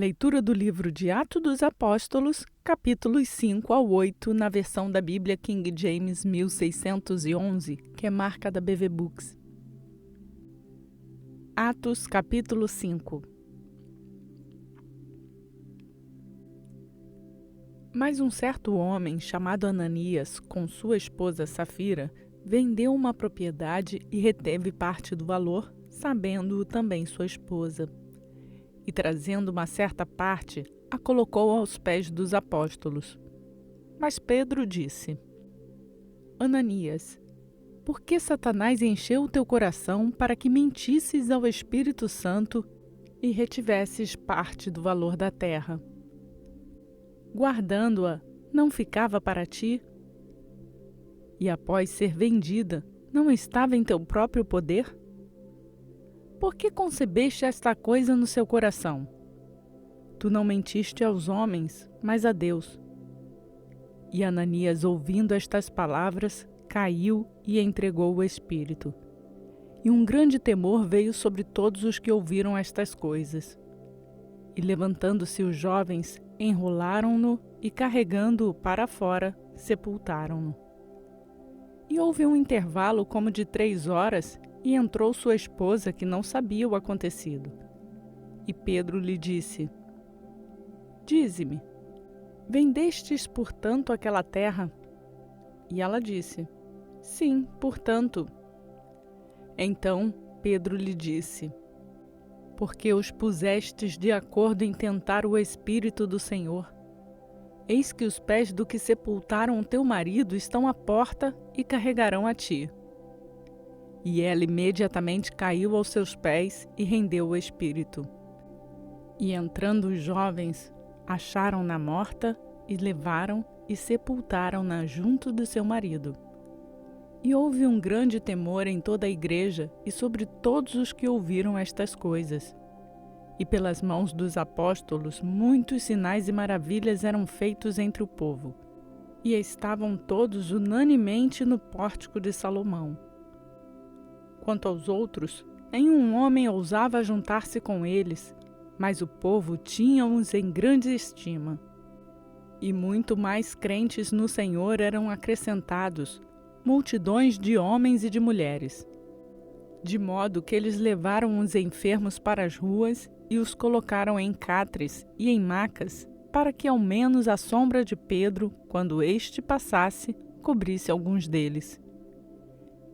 Leitura do livro de Atos dos Apóstolos, capítulos 5 ao 8, na versão da Bíblia King James 1611, que é marca da BV Books. Atos, capítulo 5. Mas um certo homem, chamado Ananias, com sua esposa Safira, vendeu uma propriedade e reteve parte do valor, sabendo-o também sua esposa. E trazendo uma certa parte, a colocou aos pés dos apóstolos. Mas Pedro disse: Ananias, por que Satanás encheu o teu coração para que mentisses ao Espírito Santo e retivesses parte do valor da terra? Guardando-a, não ficava para ti? E após ser vendida, não estava em teu próprio poder? Por que concebeste esta coisa no seu coração? Tu não mentiste aos homens, mas a Deus. E Ananias, ouvindo estas palavras, caiu e entregou o Espírito. E um grande temor veio sobre todos os que ouviram estas coisas. E levantando-se os jovens, enrolaram-no e, carregando-o para fora, sepultaram-no. E houve um intervalo como de 3 horas, e entrou sua esposa, que não sabia o acontecido. E Pedro lhe disse: Dize-me, vendestes, portanto, aquela terra? E ela disse: Sim, portanto. Então Pedro lhe disse: Porque os pusestes de acordo em tentar o Espírito do Senhor. Eis que os pés do que sepultaram o teu marido estão à porta e carregarão a ti. E ela imediatamente caiu aos seus pés e rendeu o espírito. E entrando os jovens, acharam-na morta e levaram e sepultaram-na junto do seu marido. E houve um grande temor em toda a igreja e sobre todos os que ouviram estas coisas. E pelas mãos dos apóstolos muitos sinais e maravilhas eram feitos entre o povo. E estavam todos unanimemente no pórtico de Salomão. Quanto aos outros, nenhum homem ousava juntar-se com eles, mas o povo tinha-os em grande estima. E muito mais crentes no Senhor eram acrescentados, multidões de homens e de mulheres. De modo que eles levaram os enfermos para as ruas e os colocaram em catres e em macas, para que ao menos a sombra de Pedro, quando este passasse, cobrisse alguns deles.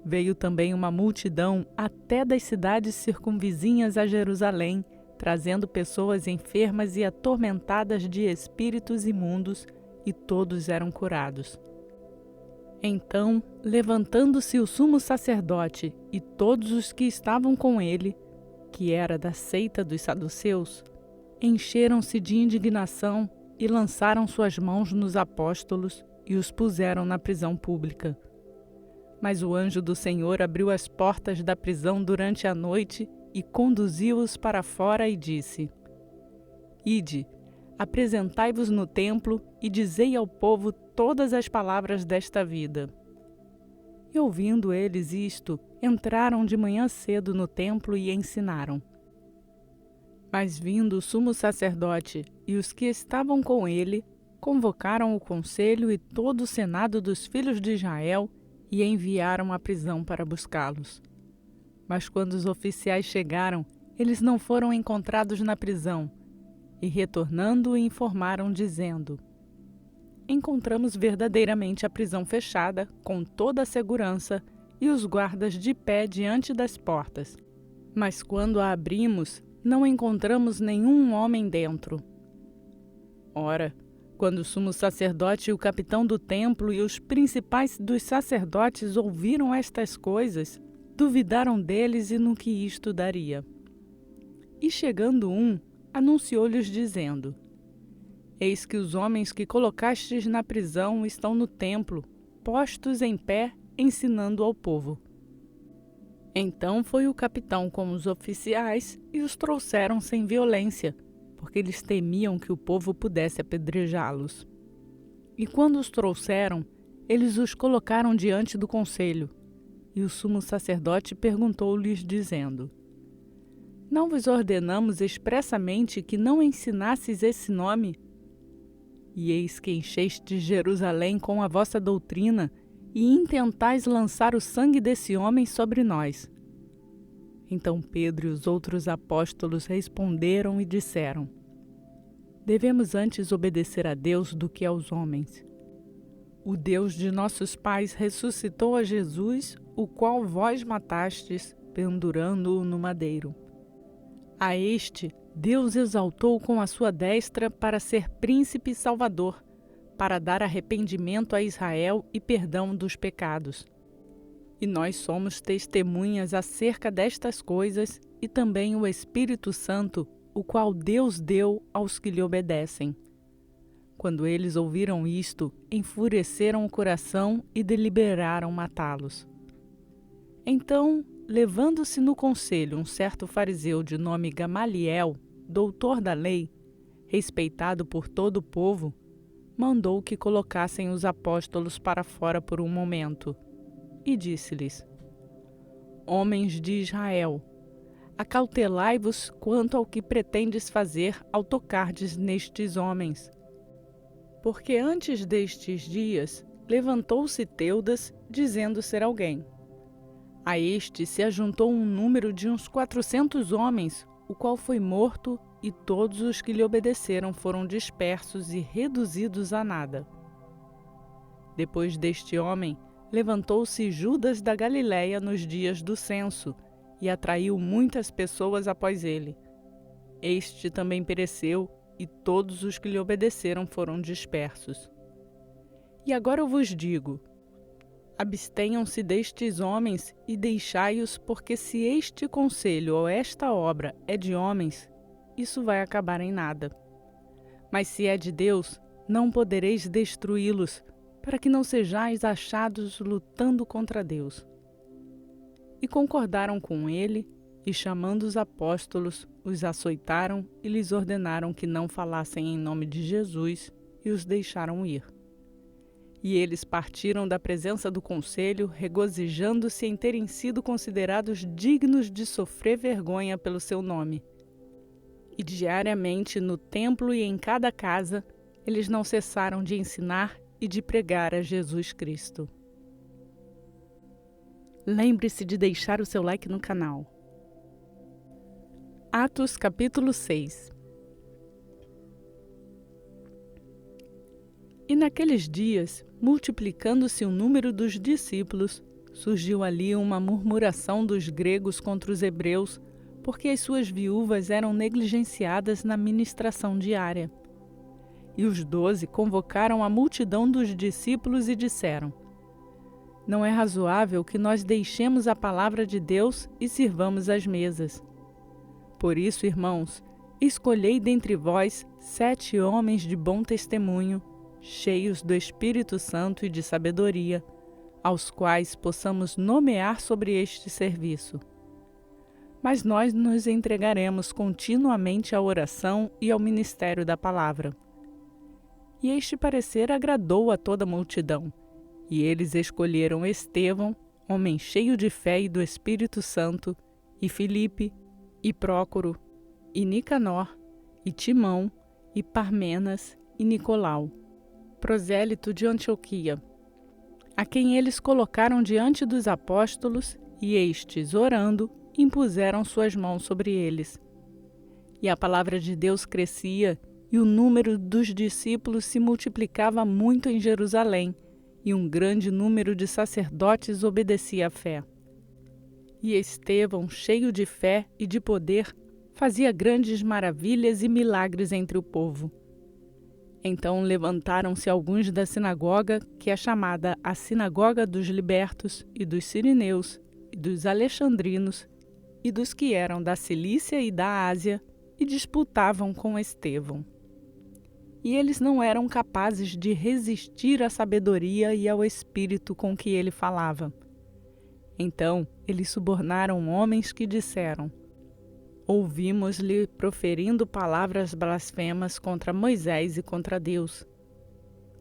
Veio também uma multidão até das cidades circunvizinhas a Jerusalém, trazendo pessoas enfermas e atormentadas de espíritos imundos, e todos eram curados. Então, levantando-se o sumo sacerdote e todos os que estavam com ele, que era da seita dos saduceus, encheram-se de indignação e lançaram suas mãos nos apóstolos e os puseram na prisão pública. Mas o anjo do Senhor abriu as portas da prisão durante a noite e conduziu-os para fora e disse: Ide, apresentai-vos no templo e dizei ao povo todas as palavras desta vida. E ouvindo eles isto, entraram de manhã cedo no templo e ensinaram. Mas vindo o sumo sacerdote e os que estavam com ele, convocaram o conselho e todo o senado dos filhos de Israel e enviaram à prisão para buscá-los. Mas quando os oficiais chegaram, eles não foram encontrados na prisão, e retornando informaram dizendo: Encontramos verdadeiramente a prisão fechada, com toda a segurança, e os guardas de pé diante das portas. Mas quando a abrimos, não encontramos nenhum homem dentro. Ora, quando o sumo sacerdote e o capitão do templo e os principais dos sacerdotes ouviram estas coisas, duvidaram deles e no que isto daria. E chegando anunciou-lhes dizendo: Eis que os homens que colocastes na prisão estão no templo, postos em pé, ensinando ao povo. Então foi o capitão com os oficiais e os trouxeram sem violência, porque eles temiam que o povo pudesse apedrejá-los. E quando os trouxeram, eles os colocaram diante do conselho. E o sumo sacerdote perguntou-lhes, dizendo: Não vos ordenamos expressamente que não ensinasseis esse nome? E eis que enchestes Jerusalém com a vossa doutrina e intentais lançar o sangue desse homem sobre nós. Então Pedro e os outros apóstolos responderam e disseram: devemos antes obedecer a Deus do que aos homens. O Deus de nossos pais ressuscitou a Jesus, o qual vós matastes, pendurando-o no madeiro. A este Deus exaltou com a sua destra para ser príncipe e salvador, para dar arrependimento a Israel e perdão dos pecados. E nós somos testemunhas acerca destas coisas, e também o Espírito Santo, o qual Deus deu aos que lhe obedecem. Quando eles ouviram isto, enfureceram o coração e deliberaram matá-los. Então, levando-se no conselho um certo fariseu de nome Gamaliel, doutor da lei, respeitado por todo o povo, mandou que colocassem os apóstolos para fora por um momento, e disse-lhes: homens de Israel, acautelai-vos quanto ao que pretendes fazer ao tocardes nestes homens. Porque antes destes dias levantou-se Teudas, dizendo ser alguém. A este se ajuntou um número de uns 400 homens, o qual foi morto, e todos os que lhe obedeceram foram dispersos e reduzidos a nada. Depois deste homem, levantou-se Judas da Galiléia nos dias do censo, e atraiu muitas pessoas após ele. Este também pereceu, e todos os que lhe obedeceram foram dispersos. E agora eu vos digo: abstenham-se destes homens e deixai-os, porque se este conselho ou esta obra é de homens, isso vai acabar em nada. Mas se é de Deus, não podereis destruí-los, para que não sejais achados lutando contra Deus. E concordaram com ele, e chamando os apóstolos, os açoitaram e lhes ordenaram que não falassem em nome de Jesus, e os deixaram ir. E eles partiram da presença do conselho, regozijando-se em terem sido considerados dignos de sofrer vergonha pelo seu nome. E diariamente no templo e em cada casa, eles não cessaram de ensinar e de pregar a Jesus Cristo. Lembre-se de deixar o seu like no canal. Atos capítulo 6. E naqueles dias, multiplicando-se o número dos discípulos, surgiu ali uma murmuração dos gregos contra os hebreus, porque as suas viúvas eram negligenciadas na ministração diária. E os 12 convocaram a multidão dos discípulos e disseram: não é razoável que nós deixemos a palavra de Deus e sirvamos as mesas. Por isso, irmãos, escolhei dentre vós 7 homens de bom testemunho, cheios do Espírito Santo e de sabedoria, aos quais possamos nomear sobre este serviço. Mas nós nos entregaremos continuamente à oração e ao ministério da palavra. E este parecer agradou a toda a multidão, e eles escolheram Estevão, homem cheio de fé e do Espírito Santo, e Filipe, e Prócoro, e Nicanor, e Timão, e Parmenas, e Nicolau, prosélito de Antioquia, a quem eles colocaram diante dos apóstolos, e estes, orando, impuseram suas mãos sobre eles. E a palavra de Deus crescia, e o número dos discípulos se multiplicava muito em Jerusalém, e um grande número de sacerdotes obedecia à fé. E Estevão, cheio de fé e de poder, fazia grandes maravilhas e milagres entre o povo. Então levantaram-se alguns da sinagoga, que é chamada a Sinagoga dos Libertos, e dos Sirineus, e dos Alexandrinos, e dos que eram da Cilícia e da Ásia, e disputavam com Estevão. E eles não eram capazes de resistir à sabedoria e ao espírito com que ele falava. Então eles subornaram homens que disseram: ouvimos-lhe proferindo palavras blasfemas contra Moisés e contra Deus.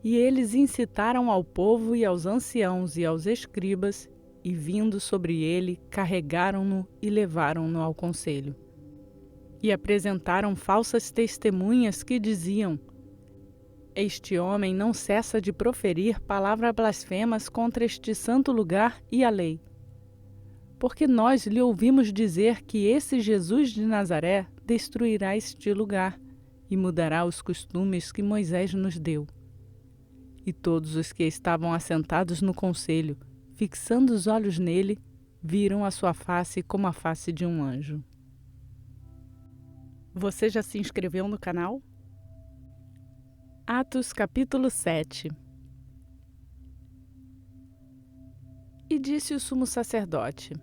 E eles incitaram ao povo e aos anciãos e aos escribas, e vindo sobre ele, carregaram-no e levaram-no ao conselho. e apresentaram falsas testemunhas que diziam: Este homem não cessa de proferir palavras blasfemas contra este santo lugar e a lei. Porque nós lhe ouvimos dizer que esse Jesus de Nazaré destruirá este lugar e mudará os costumes que Moisés nos deu. E todos os que estavam assentados no conselho, fixando os olhos nele, viram a sua face como a face de um anjo. Você já se inscreveu no canal? Atos capítulo 7. E disse o sumo sacerdote: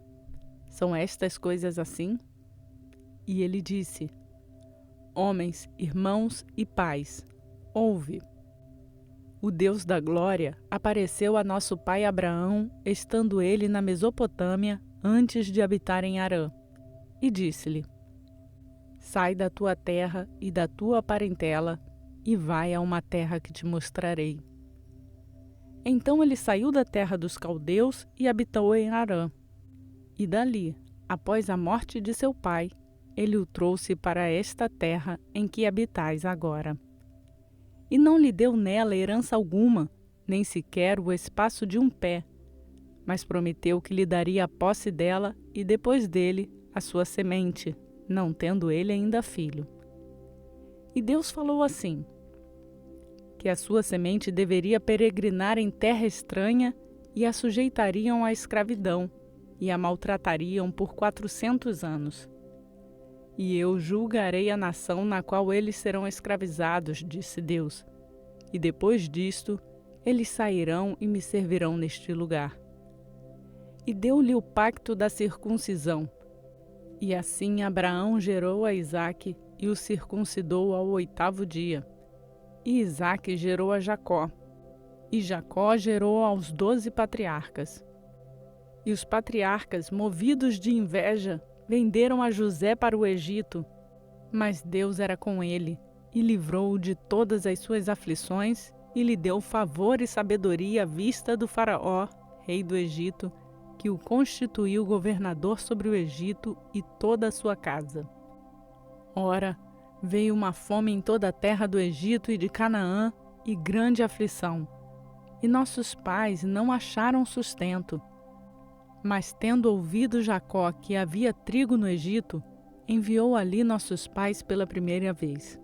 São estas coisas assim? E ele disse: Homens, irmãos e pais, ouve. O Deus da glória apareceu a nosso pai Abraão, estando ele na Mesopotâmia, antes de habitar em Harã, e disse-lhe: Sai da tua terra e da tua parentela, e vai a uma terra que te mostrarei. Então ele saiu da terra dos caldeus e habitou em Harã. E dali, após a morte de seu pai, ele o trouxe para esta terra em que habitais agora. E não lhe deu nela herança alguma, nem sequer o espaço de um pé, mas prometeu que lhe daria a posse dela e depois dele a sua semente, não tendo ele ainda filho. E Deus falou assim: que a sua semente deveria peregrinar em terra estranha e a sujeitariam à escravidão e a maltratariam por 400 anos. E eu julgarei a nação na qual eles serão escravizados, disse Deus. E depois disto, eles sairão e me servirão neste lugar. E deu-lhe o pacto da circuncisão. E assim Abraão gerou a Isaque e o circuncidou ao 8º dia. E Isaque gerou a Jacó. E Jacó gerou aos 12 patriarcas. E os patriarcas, movidos de inveja, venderam a José para o Egito, mas Deus era com ele, e livrou-o de todas as suas aflições, e lhe deu favor e sabedoria à vista do Faraó, rei do Egito, que o constituiu governador sobre o Egito e toda a sua casa. Ora, veio uma fome em toda a terra do Egito e de Canaã, e grande aflição, e nossos pais não acharam sustento. Mas tendo ouvido Jacó que havia trigo no Egito, enviou ali nossos pais pela primeira vez.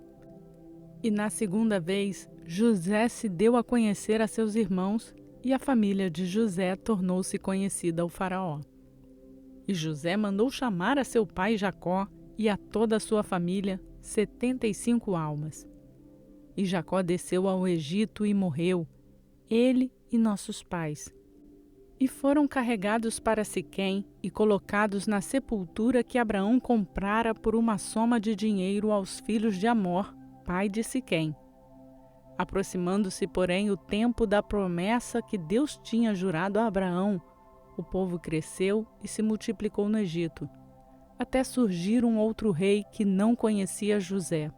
E na segunda vez, José se deu a conhecer a seus irmãos, e a família de José tornou-se conhecida ao Faraó. E José mandou chamar a seu pai Jacó e a toda a sua família, 75 almas. E Jacó desceu ao Egito e morreu, ele e nossos pais. E foram carregados para Siquém e colocados na sepultura que Abraão comprara por uma soma de dinheiro aos filhos de Amor, pai de Siquém. Aproximando-se, porém, o tempo da promessa que Deus tinha jurado a Abraão, o povo cresceu e se multiplicou no Egito, até surgir um outro rei que não conhecia José.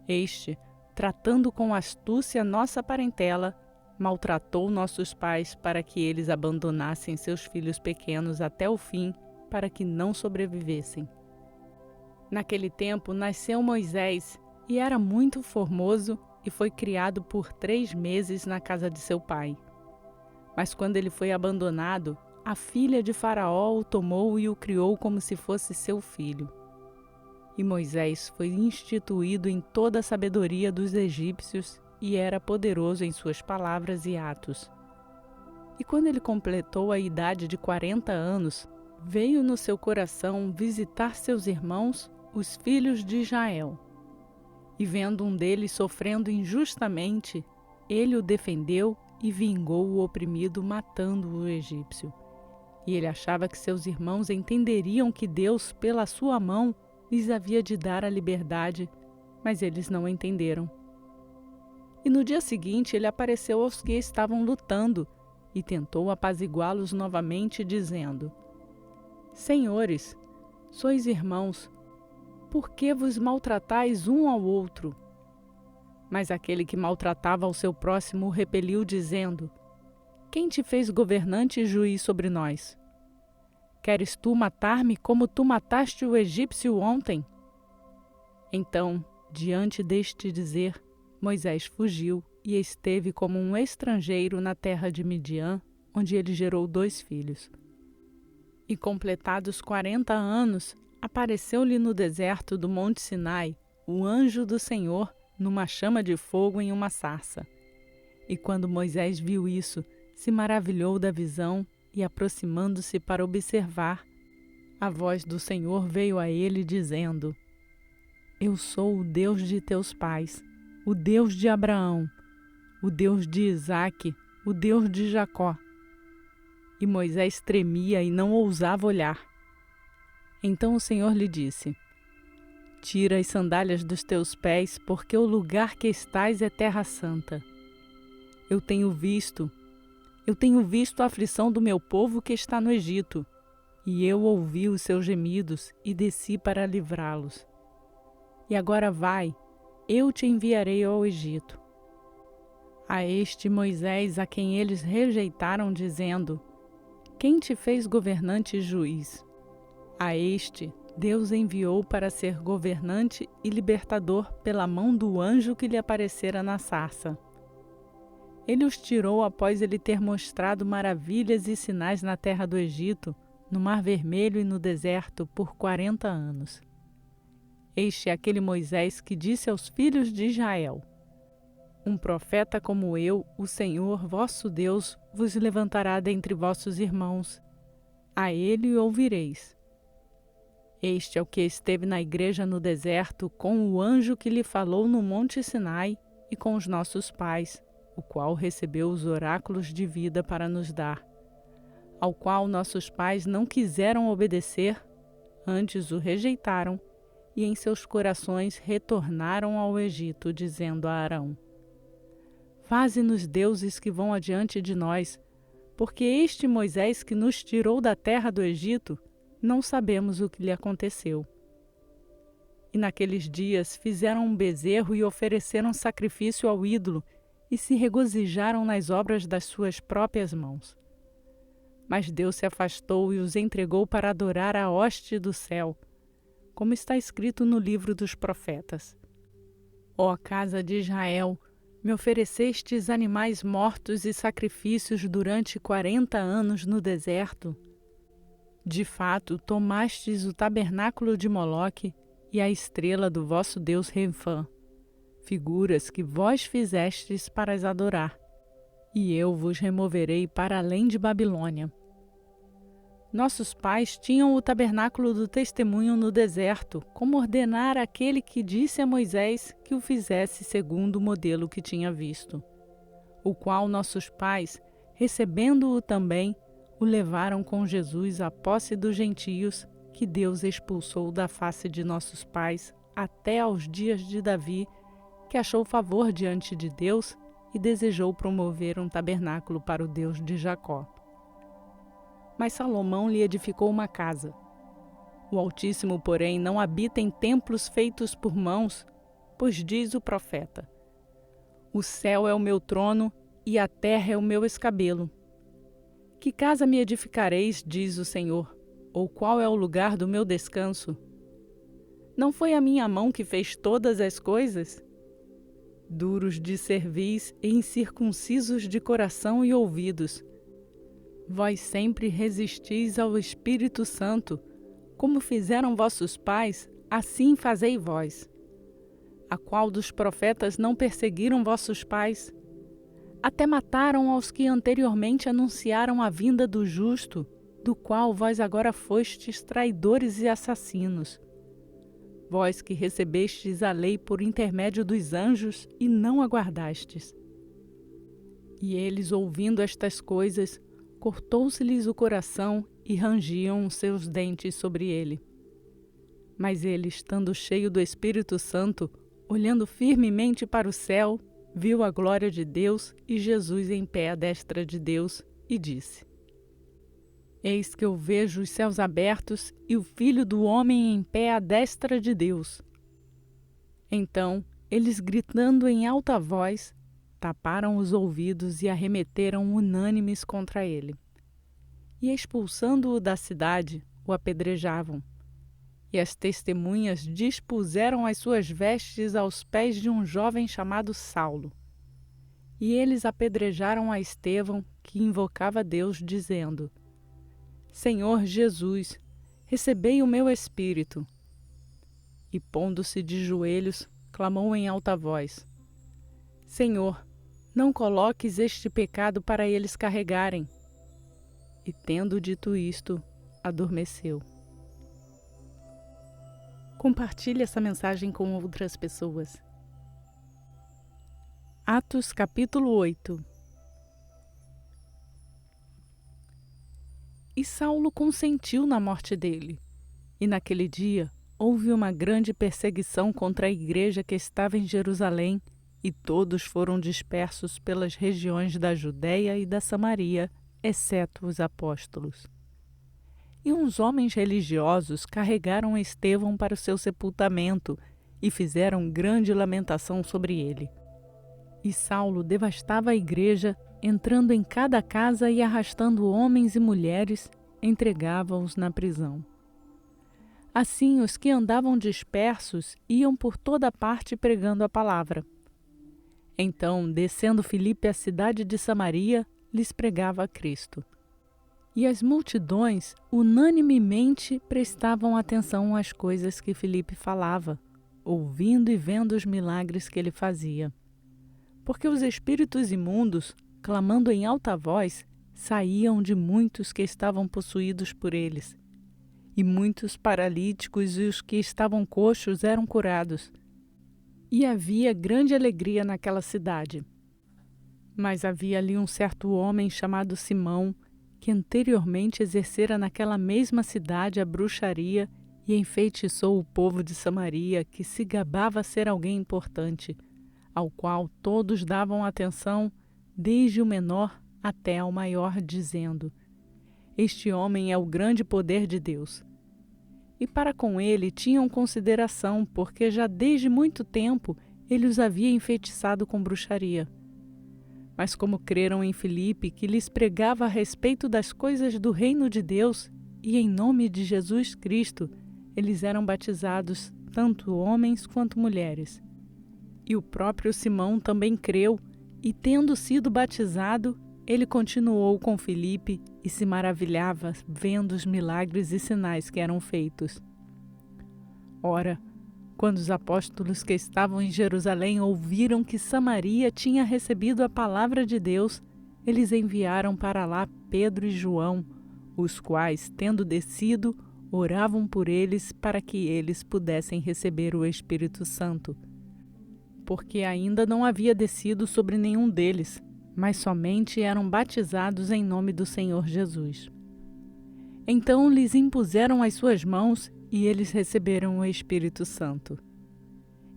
Este, tratando com astúcia nossa parentela, maltratou nossos pais para que eles abandonassem seus filhos pequenos até o fim, para que não sobrevivessem. Naquele tempo nasceu Moisés, e era muito formoso, e foi criado por 3 meses na casa de seu pai. Mas quando ele foi abandonado, a filha de Faraó o tomou e o criou como se fosse seu filho. E Moisés foi instituído em toda a sabedoria dos egípcios, e era poderoso em suas palavras e atos. E quando ele completou a idade de 40 anos, veio no seu coração visitar seus irmãos, os filhos de Israel. E vendo um deles sofrendo injustamente, ele o defendeu e vingou o oprimido, matando o egípcio. E ele achava que seus irmãos entenderiam que Deus, pela sua mão, lhes havia de dar a liberdade, mas eles não entenderam. E no dia seguinte ele apareceu aos que estavam lutando e tentou apaziguá-los novamente, dizendo: Senhores, sois irmãos, por que vos maltratais um ao outro? Mas aquele que maltratava ao seu próximo o repeliu, dizendo: Quem te fez governante e juiz sobre nós? Queres tu matar-me como tu mataste o egípcio ontem? Então, diante deste dizer, Moisés fugiu e esteve como um estrangeiro na terra de Midian, onde ele gerou 2 filhos. E completados 40 anos, apareceu-lhe no deserto do Monte Sinai o anjo do Senhor numa chama de fogo em uma sarça. E quando Moisés viu isso, se maravilhou da visão e, aproximando-se para observar, a voz do Senhor veio a ele dizendo: Eu sou o Deus de teus pais, o Deus de Abraão, o Deus de Isaque, o Deus de Jacó. E Moisés tremia e não ousava olhar. Então o Senhor lhe disse: Tira as sandálias dos teus pés, porque o lugar que estás é terra santa. Eu tenho visto a aflição do meu povo que está no Egito, e eu ouvi os seus gemidos e desci para livrá-los. E agora vai, eu te enviarei ao Egito. A este Moisés, a quem eles rejeitaram, dizendo: Quem te fez governante e juiz? A este Deus enviou para ser governante e libertador pela mão do anjo que lhe aparecera na sarça. Ele os tirou após ele ter mostrado maravilhas e sinais na terra do Egito, no Mar Vermelho e no deserto por 40 anos. Este é aquele Moisés que disse aos filhos de Israel: Um profeta como eu, o Senhor, vosso Deus, vos levantará dentre vossos irmãos. A ele ouvireis. Este é o que esteve na igreja no deserto com o anjo que lhe falou no Monte Sinai e com os nossos pais, o qual recebeu os oráculos de vida para nos dar, ao qual nossos pais não quiseram obedecer, antes o rejeitaram, e em seus corações retornaram ao Egito, dizendo a Arão: Faze-nos deuses que vão adiante de nós, porque este Moisés que nos tirou da terra do Egito, não sabemos o que lhe aconteceu. E naqueles dias fizeram um bezerro e ofereceram sacrifício ao ídolo, e se regozijaram nas obras das suas próprias mãos. Mas Deus se afastou e os entregou para adorar a hoste do céu, como está escrito no livro dos profetas: Ó casa de Israel, me oferecestes animais mortos e sacrifícios durante 40 anos no deserto. De fato, tomastes o tabernáculo de Moloque e a estrela do vosso deus Renfã, figuras que vós fizestes para as adorar, e eu vos removerei para além de Babilônia. Nossos pais tinham o tabernáculo do testemunho no deserto, como ordenara aquele que disse a Moisés que o fizesse segundo o modelo que tinha visto, o qual nossos pais, recebendo-o também, o levaram com Jesus à posse dos gentios, que Deus expulsou da face de nossos pais até aos dias de Davi, que achou favor diante de Deus e desejou promover um tabernáculo para o Deus de Jacó. Mas Salomão lhe edificou uma casa. O Altíssimo, porém, não habita em templos feitos por mãos, pois diz o profeta: O céu é o meu trono e a terra é o meu escabelo. Que casa me edificareis, diz o Senhor, ou qual é o lugar do meu descanso? Não foi a minha mão que fez todas as coisas? Duros de cerviz e incircuncisos de coração e ouvidos, vós sempre resistis ao Espírito Santo, como fizeram vossos pais, assim fazei vós. A qual dos profetas não perseguiram vossos pais? Até mataram aos que anteriormente anunciaram a vinda do justo, do qual vós agora fostes traidores e assassinos. Vós que recebestes a lei por intermédio dos anjos e não a guardastes. E eles, ouvindo estas coisas, cortou-se-lhes o coração e rangiam os seus dentes sobre ele. Mas ele, estando cheio do Espírito Santo, olhando firmemente para o céu, viu a glória de Deus e Jesus em pé à destra de Deus, e disse: Eis que eu vejo os céus abertos e o Filho do Homem em pé à destra de Deus. Então, eles, gritando em alta voz, taparam os ouvidos e arremeteram unânimes contra ele. E expulsando-o da cidade, o apedrejavam. E as testemunhas dispuseram as suas vestes aos pés de um jovem chamado Saulo. E eles apedrejaram a Estevão, que invocava Deus, dizendo: Senhor Jesus, recebei o meu espírito. E pondo-se de joelhos, clamou em alta voz: Senhor, não coloques este pecado para eles carregarem. E tendo dito isto, adormeceu. Compartilhe essa mensagem com outras pessoas. Atos capítulo 8. E Saulo consentiu na morte dele. E naquele dia houve uma grande perseguição contra a igreja que estava em Jerusalém, e todos foram dispersos pelas regiões da Judéia e da Samaria, exceto os apóstolos. E uns homens religiosos carregaram Estevão para o seu sepultamento e fizeram grande lamentação sobre ele. E Saulo devastava a igreja, entrando em cada casa e arrastando homens e mulheres, entregava-os na prisão. Assim, os que andavam dispersos iam por toda parte pregando a palavra. Então, descendo Filipe à cidade de Samaria, lhes pregava a Cristo. E as multidões unanimemente prestavam atenção às coisas que Filipe falava, ouvindo e vendo os milagres que ele fazia. Porque os espíritos imundos, clamando em alta voz, saíam de muitos que estavam possuídos por eles. E muitos paralíticos e os que estavam coxos eram curados. E havia grande alegria naquela cidade. Mas havia ali um certo homem chamado Simão, que anteriormente exercera naquela mesma cidade a bruxaria e enfeitiçou o povo de Samaria, que se gabava ser alguém importante, ao qual todos davam atenção, desde o menor até ao maior, dizendo: Este homem é o grande poder de Deus. E para com ele tinham consideração, porque já desde muito tempo ele os havia enfeitiçado com bruxaria. Mas como creram em Filipe, que lhes pregava a respeito das coisas do reino de Deus, e em nome de Jesus Cristo, eles eram batizados, tanto homens quanto mulheres. E o próprio Simão também creu, e tendo sido batizado, ele continuou com Filipe e se maravilhava vendo os milagres e sinais que eram feitos. Ora, quando os apóstolos que estavam em Jerusalém ouviram que Samaria tinha recebido a palavra de Deus, eles enviaram para lá Pedro e João, os quais, tendo descido, oravam por eles para que eles pudessem receber o Espírito Santo. Porque ainda não havia descido sobre nenhum deles, mas somente eram batizados em nome do Senhor Jesus. Então lhes impuseram as suas mãos e eles receberam o Espírito Santo.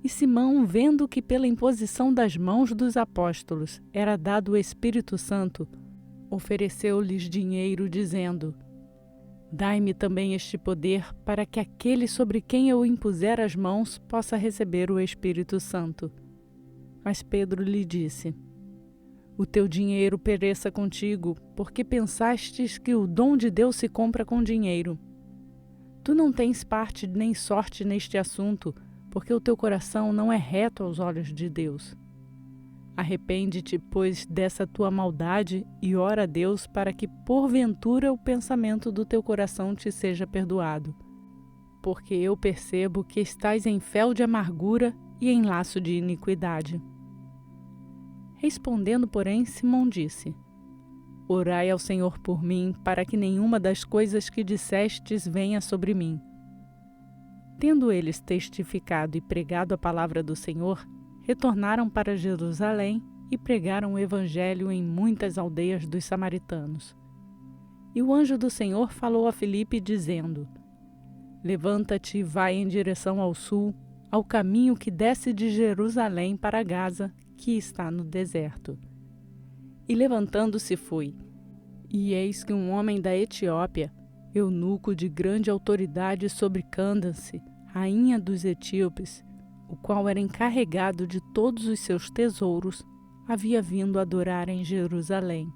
E Simão, vendo que pela imposição das mãos dos apóstolos era dado o Espírito Santo, ofereceu-lhes dinheiro, dizendo: Dai-me também este poder, para que aquele sobre quem eu impuser as mãos possa receber o Espírito Santo. Mas Pedro lhe disse: O teu dinheiro pereça contigo, porque pensastes que o dom de Deus se compra com dinheiro. Tu não tens parte nem sorte neste assunto, porque o teu coração não é reto aos olhos de Deus. Arrepende-te, pois, dessa tua maldade e ora a Deus para que, porventura, o pensamento do teu coração te seja perdoado. Porque eu percebo que estás em fel de amargura e em laço de iniquidade. Respondendo, porém, Simão disse: Orai ao Senhor por mim, para que nenhuma das coisas que dissestes venha sobre mim. Tendo eles testificado e pregado a palavra do Senhor, retornaram para Jerusalém e pregaram o evangelho em muitas aldeias dos samaritanos. E o anjo do Senhor falou a Filipe, dizendo: Levanta-te e vai em direção ao sul, ao caminho que desce de Jerusalém para Gaza, que está no deserto. E levantando-se foi. E eis que um homem da Etiópia, eunuco de grande autoridade sobre Cândace, rainha dos etíopes, o qual era encarregado de todos os seus tesouros, havia vindo adorar em Jerusalém.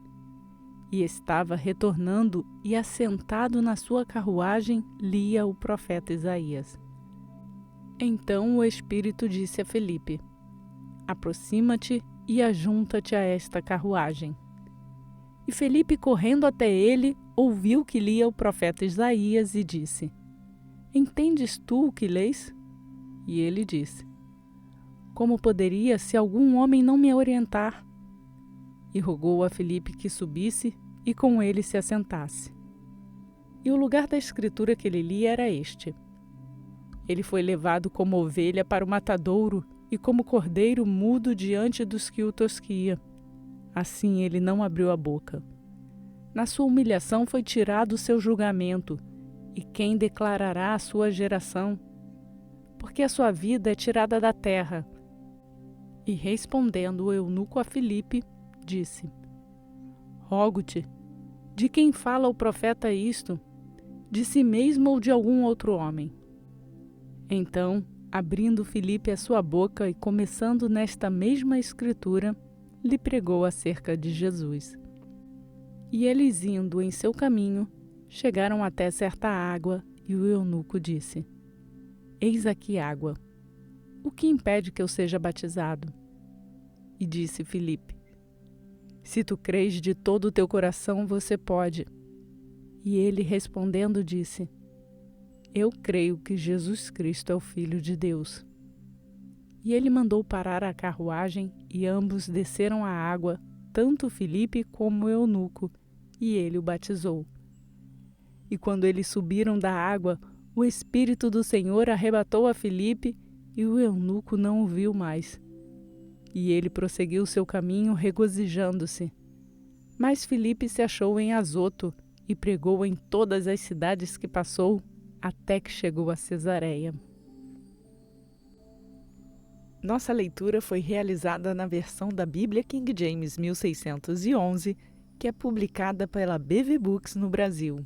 e estava retornando e assentado na sua carruagem lia o profeta Isaías. Então o Espírito disse a Felipe: aproxima-te e ajunta-te a esta carruagem. E Felipe, correndo até ele, ouviu que lia o profeta Isaías e disse: entendes tu o que lês? E ele disse: como poderia se algum homem não me orientar? E rogou a Felipe que subisse e com ele se assentasse. E o lugar da escritura que ele lia era este: ele foi levado como ovelha para o matadouro e como cordeiro mudo diante dos que o tosquia. Assim ele não abriu a boca. Na sua humilhação foi tirado o seu julgamento, e quem declarará a sua geração? Porque a sua vida é tirada da terra. E respondendo o eunuco a Filipe, disse: rogo-te, de quem fala o profeta isto? De si mesmo ou de algum outro homem? Então, abrindo Filipe a sua boca e começando nesta mesma escritura, lhe pregou acerca de Jesus. E eles, indo em seu caminho, chegaram até certa água, e o eunuco disse: eis aqui água. O que impede que eu seja batizado? E disse Filipe: se tu crês de todo o teu coração, você pode. E ele respondendo disse: eu creio que Jesus Cristo é o Filho de Deus. E ele mandou parar a carruagem, e ambos desceram à água, tanto Filipe como o eunuco, e ele o batizou. E quando eles subiram da água, o Espírito do Senhor arrebatou a Filipe, e o eunuco não o viu mais. E ele prosseguiu seu caminho, regozijando-se. Mas Filipe se achou em Azoto, e pregou em todas as cidades que passou, até que chegou a Cesareia. Nossa leitura foi realizada na versão da Bíblia King James 1611, que é publicada pela BV Books no Brasil.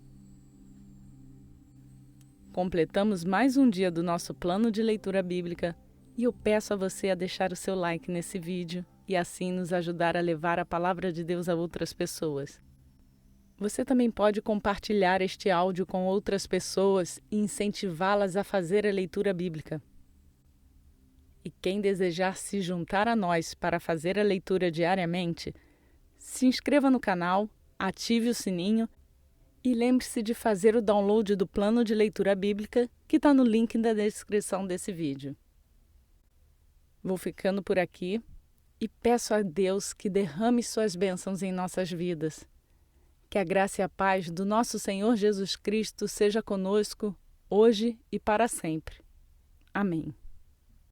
Completamos mais um dia do nosso plano de leitura bíblica e eu peço a você a deixar o seu like nesse vídeo e assim nos ajudar a levar a palavra de Deus a outras pessoas. Você também pode compartilhar este áudio com outras pessoas e incentivá-las a fazer a leitura bíblica. E quem desejar se juntar a nós para fazer a leitura diariamente, se inscreva no canal, ative o sininho e lembre-se de fazer o download do plano de leitura bíblica que está no link da descrição desse vídeo. Vou ficando por aqui e peço a Deus que derrame suas bênçãos em nossas vidas. Que a graça e a paz do nosso Senhor Jesus Cristo seja conosco, hoje e para sempre. Amém.